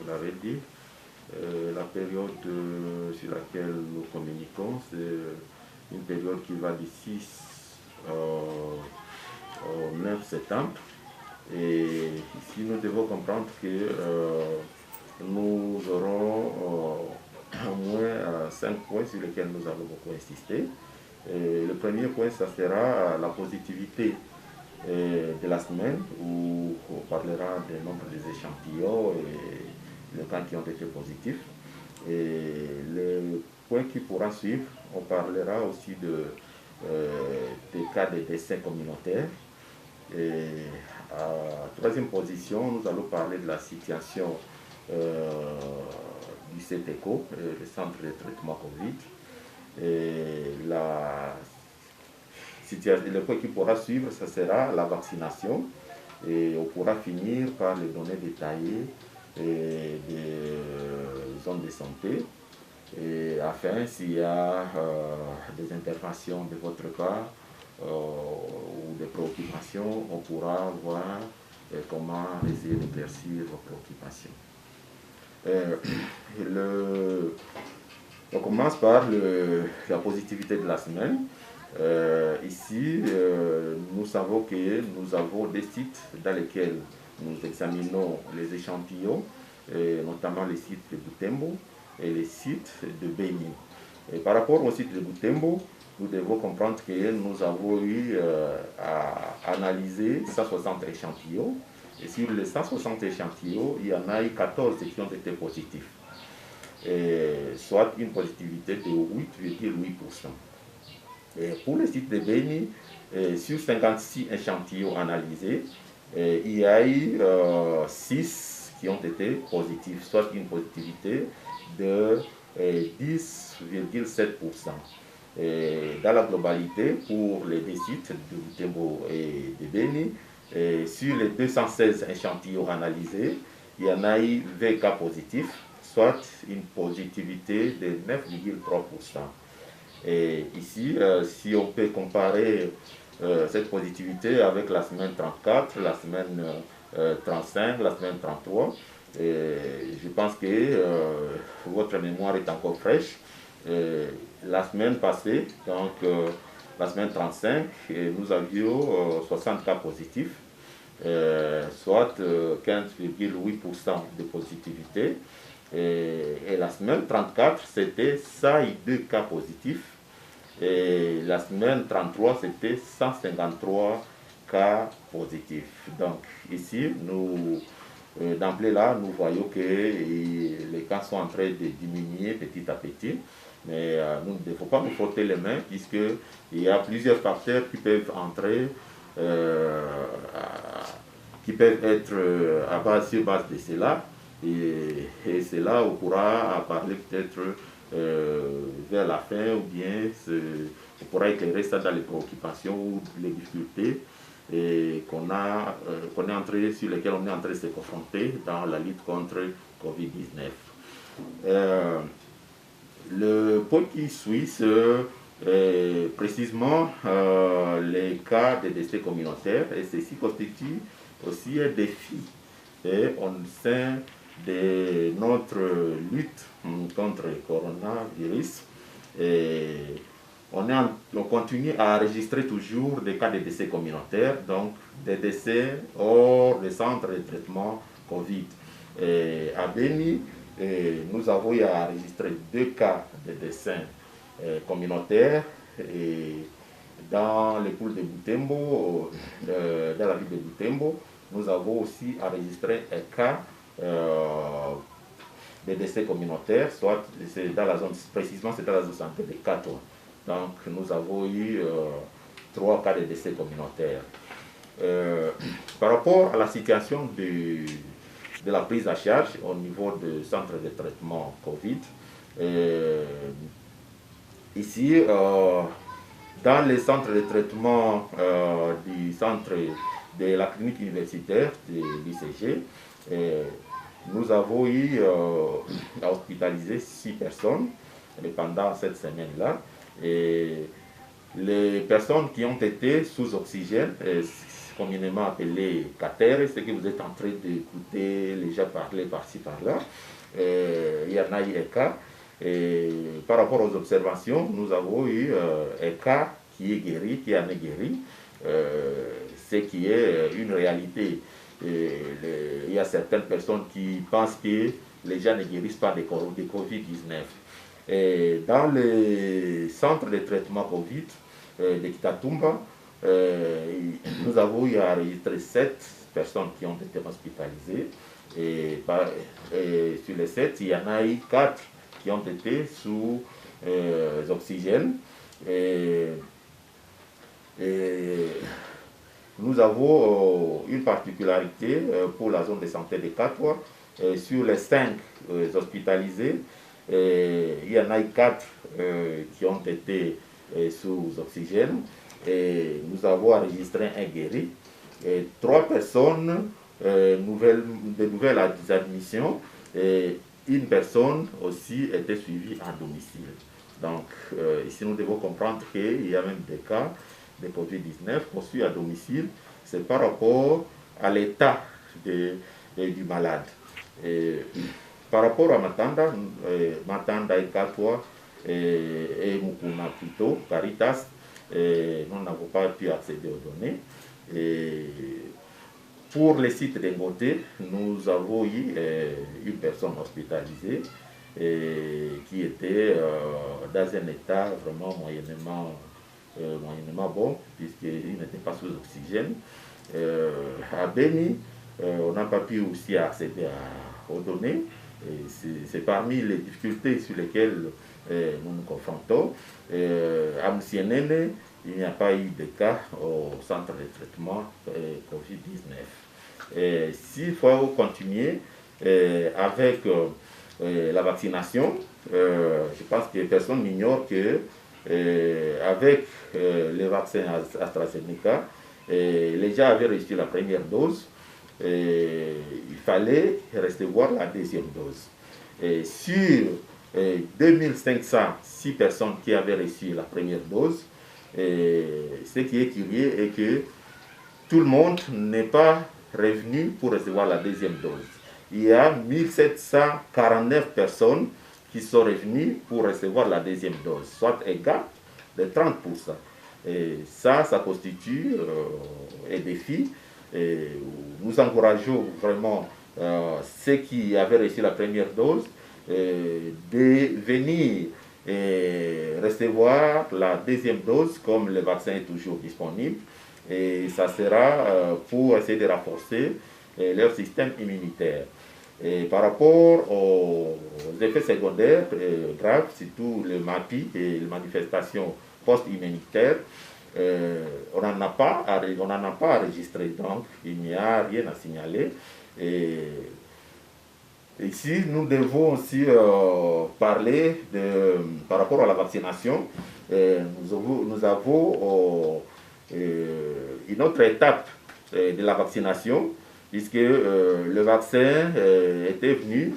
l'avez dit. La période sur laquelle nous communiquons, c'est une période qui va du 6 au 9 septembre. Et ici, nous devons comprendre que nous aurons au moins 5 points sur lesquels nous allons beaucoup insister. Et le premier point, ça sera la positivité de la semaine, où on parlera du nombre des échantillons et les cas qui ont été positifs. Et le point qui pourra suivre, on parlera aussi des cas de décès communautaires. Et à troisième position, nous allons parler de la situation du CETECO, le centre de traitement Covid. Et le point qui pourra suivre, ce sera la vaccination. Et on pourra finir par les données détaillées des zones de santé. Et afin, s'il y a des interventions de votre part ou des préoccupations, on pourra voir comment essayer d'éclaircir vos préoccupations. On commence par la positivité de la semaine. Ici, nous savons que nous avons des sites dans lesquels nous examinons les échantillons, notamment les sites de Butembo et les sites de Beni. Et par rapport au site de Butembo, nous devons comprendre que nous avons eu à analyser 160 échantillons. Et sur les 160 échantillons, il y en a eu 14 qui ont été positifs, soit une positivité de 8,8%. Et pour le site de Beni, sur 56 échantillons analysés, il y a eu 6 qui ont été positifs, soit une positivité de 10,7%. Dans la globalité, pour les deux sites de Butembo et de Beni, sur les 216 échantillons analysés, il y en a eu 20 cas positifs, soit une positivité de 9,3%. Et ici, si on peut comparer cette positivité avec la semaine 34, la semaine 35, la semaine 33, je pense que votre mémoire est encore fraîche. La semaine passée, donc la semaine 35, nous avions 60 cas positifs, soit 15,8% de positivité. Et la semaine 34, c'était 102 cas positifs. Et la semaine 33, c'était 153 cas positifs. Donc ici, d'emblée là, nous voyons que les cas sont en train de diminuer petit à petit. Mais nous ne devons pas nous frotter les mains, puisqu'il y a plusieurs facteurs qui peuvent entrer, qui peuvent être sur base de cela. Et c'est là où on pourra parler peut-être vers la fin, ou bien on pourra éclairer ça dans les préoccupations ou les difficultés sur lesquelles on est en train de se confronter dans la lutte contre Covid-19. Le point qui suit, c'est précisément les cas de décès communautaires, et ceci constitue aussi un défi au sein de notre lutte contre le coronavirus. Et on continue à enregistrer toujours des cas de décès communautaires, donc des décès hors des centres de traitement Covid. Et à Beni, nous avons enregistré 2 cas de décès communautaires. Et dans les poules de Butembo, dans la ville de Butembo, nous avons aussi enregistré un cas de décès communautaires, soit c'est dans la zone, précisément c'est dans la zone santé de Kato. Donc nous avons eu 3 cas de décès communautaires. Par rapport à la situation de la prise en charge au niveau du centre de traitement Covid, ici, dans les centres de traitement du centre de la clinique universitaire de l'ICG, nous avons eu à hospitaliser 6 personnes pendant cette semaine-là. Et les personnes qui ont été sous oxygène, communément appelé CATER, ce que vous êtes en train d'écouter les gens parler par-ci par-là. Il y en a eu un cas. Et par rapport aux observations, nous avons eu un cas qui est guéri, qui en est guéri, ce qui est une réalité. Il y a certaines personnes qui pensent que les gens ne guérissent pas de Covid-19. Dans les centres de traitement Covid de Kitatumba, nous avons eu à enregistrer 7 personnes qui ont été hospitalisées. Et sur les 7, il y en a eu 4 qui ont été sous oxygène. Nous avons une particularité pour la zone de santé de Katwa. Sur les 5 hospitalisés, il y en a 4 qui ont été sous oxygène. Et nous avons enregistré un guéri. Et 3 personnes de nouvelles admissions. Et une personne aussi était suivie à domicile. Donc, ici, nous devons comprendre qu'il y a même des cas de Covid-19 qu'on suit à domicile. C'est par rapport à l'état du malade. Par rapport à Matanda et Katwa et Mukuna plutôt, Caritas, nous n'avons pas pu accéder aux données. Pour les sites d'Engote, nous avons eu une personne hospitalisée qui était dans un état vraiment moyennement bon, puisqu'il n'était pas sous oxygène. À Beni, on n'a pas pu aussi accéder aux données. C'est parmi les difficultés sur lesquelles nous nous confrontons. À Moussienene, il n'y a pas eu de cas au centre de traitement Covid-19. S'il faut continuer avec la vaccination, je pense que personne n'ignore que avec les vaccins AstraZeneca, les gens avaient reçu la première dose. Il fallait recevoir la deuxième dose. Sur 2506 personnes qui avaient reçu la première dose, ce qui est curieux est que tout le monde n'est pas revenu pour recevoir la deuxième dose. Il y a 1749 personnes qui sont revenues pour recevoir la deuxième dose, soit un gap de 30%. Et ça constitue un défi. Et nous encourageons vraiment ceux qui avaient reçu la première dose de venir recevoir la deuxième dose, comme le vaccin est toujours disponible. Et ça sera pour essayer de renforcer leur système immunitaire. Et par rapport aux effets secondaires graves, surtout le MAPI et les manifestations post-immunitaires, on n'en a pas enregistré, donc il n'y a rien à signaler. Et ici, nous devons aussi parler par rapport à la vaccination. Nous avons une autre étape de la vaccination, puisque le vaccin était venu,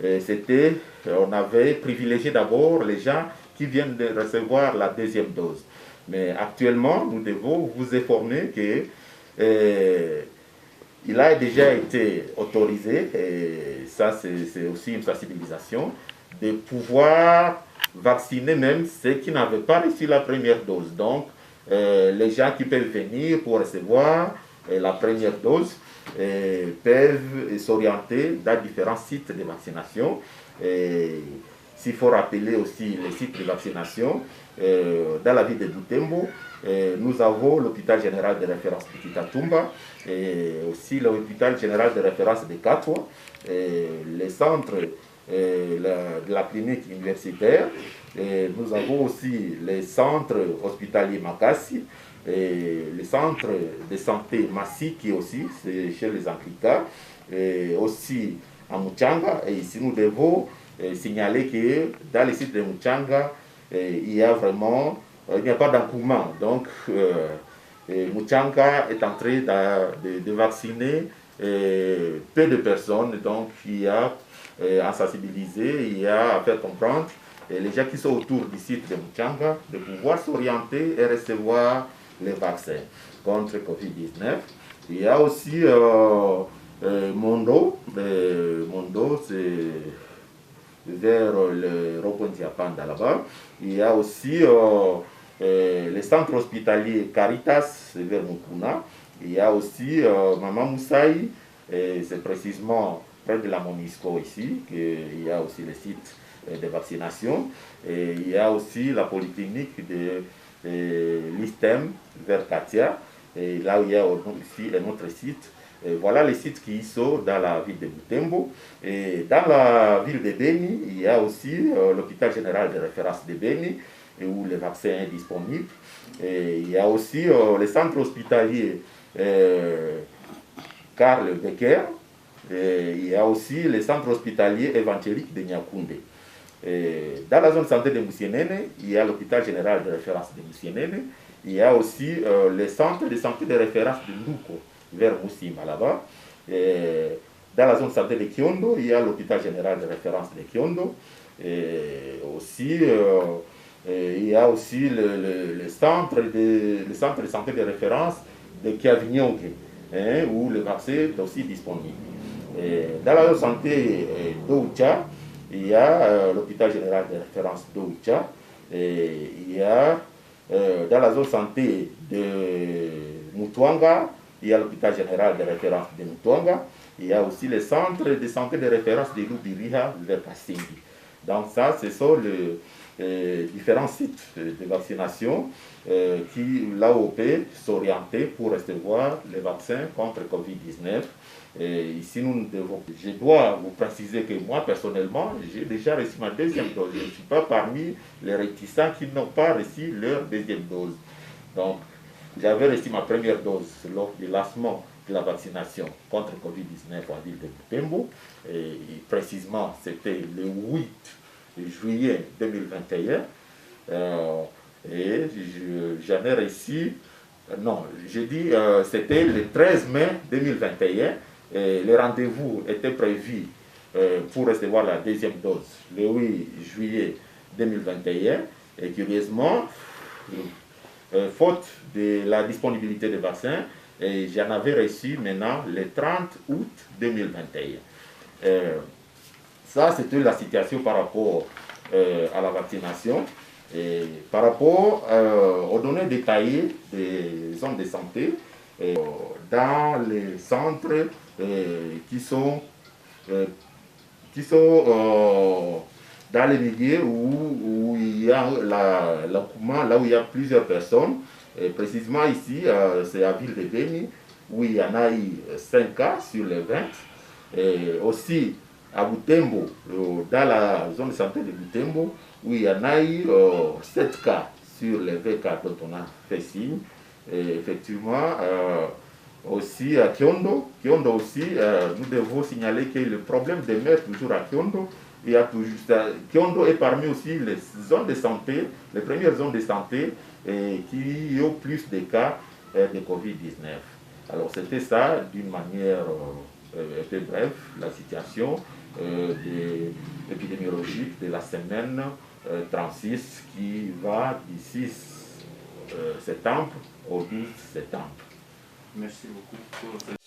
on avait privilégié d'abord les gens qui viennent de recevoir la deuxième dose. Mais actuellement, nous devons vous informer que il a déjà été autorisé, et ça c'est aussi une sensibilisation, de pouvoir vacciner même ceux qui n'avaient pas reçu la première dose. Donc, les gens qui peuvent venir pour recevoir la première dose peuvent s'orienter dans différents sites de vaccination. S'il faut rappeler aussi les sites de vaccination, dans la ville de Butembo, nous avons l'hôpital général de référence de Kitatumba, et aussi l'hôpital général de référence de Katwa, les centres de la clinique universitaire. Et nous avons aussi les centres hospitaliers Makassi, et les centres de santé Massiki aussi, c'est chez les Anglicans, et aussi à Muchanga. Et ici, nous devons signaler que dans les sites de Muchanga, il n'y a pas d'engouement. Donc, Muchanga est en train de vacciner peu de personnes. Donc, il y a à sensibiliser, il y a à faire comprendre les gens qui sont autour du site de Muchanga de pouvoir s'orienter et recevoir les vaccins contre Covid-19. Il y a aussi Mondo. Mondo, c'est vers le rond-point Diapanda là-bas. Il y a aussi les centres hospitaliers Caritas vers Mukuna. Il y a aussi Mama Moussaï, c'est précisément près de la Monisco ici, qu'il y a aussi le site de vaccination. Et il y a aussi la polyclinique de l'ISTEM vers Katia, et là où il y a aussi un autre site. Et voilà les sites qui sont dans la ville de Butembo. Et dans la ville de Beni, il y a aussi l'hôpital général de référence de Beni, où le vaccin est disponible. Et il y a aussi les centres hospitaliers Karl Becker. Et il y a aussi les centres hospitaliers évangéliques de Nyakoundé. Et dans la zone de santé de Moussienene, il y a l'hôpital général de référence de Moussienene. Il y a aussi les centres de santé de référence de Ndouko, vers Moussima là-bas. Dans la zone de santé de Kiondo, il y a l'hôpital général de référence de Kiondo. Et aussi, il y a aussi le centre de santé de référence de Kiavignongue, où le vaccin est aussi disponible. Et dans la zone de santé d'Oucha, il y a l'hôpital général de référence d'Oucha. Et il y a dans la zone de santé de Mutuanga, il y a l'hôpital général de référence de Mutuanga. Il y a aussi le centre de santé de référence de Lubiriha vers Kasindi. Donc ça, ce sont les différents sites de vaccination qui, là où on peut s'orienter pour recevoir les vaccins contre Covid-19. Et ici, je dois vous préciser que moi, personnellement, j'ai déjà reçu ma deuxième dose. Je ne suis pas parmi les réticents qui n'ont pas reçu leur deuxième dose. Donc, j'avais reçu ma première dose lors du lancement de la vaccination contre Covid-19 en ville de Butembo. Et précisément, c'était le 8 juillet 2021. Et j'en ai reçu, non, j'ai dit, c'était le 13 mai 2021. Et le rendez-vous était prévu pour recevoir la deuxième dose le 8 juillet 2021. Et curieusement, faute de la disponibilité des vaccins, j'en avais reçu maintenant le 30 août 2021. Ça, c'était la situation par rapport à la vaccination. Et par rapport aux données détaillées des zones de santé, dans les centres qui sont dans les milieux où il y a l'encouement, là où il y a plusieurs personnes. Et précisément ici, c'est à Ville de Beni, où il y en a eu 5 cas sur les 20. Et aussi à Butembo, dans la zone de santé de Butembo, où il y en a eu 7 cas sur les 20 cas dont on a fait signe. Et effectivement, aussi à Kiondo aussi, nous devons signaler que le problème demeure toujours à Kiondo. Il y a toujours, Kiondo est parmi aussi les zones de santé, les premières zones de santé qui ont plus de cas de Covid-19. Alors c'était ça, d'une manière un peu brève, la situation épidémiologique de la semaine 36 qui va du 6 septembre au 12 septembre. Merci beaucoup pour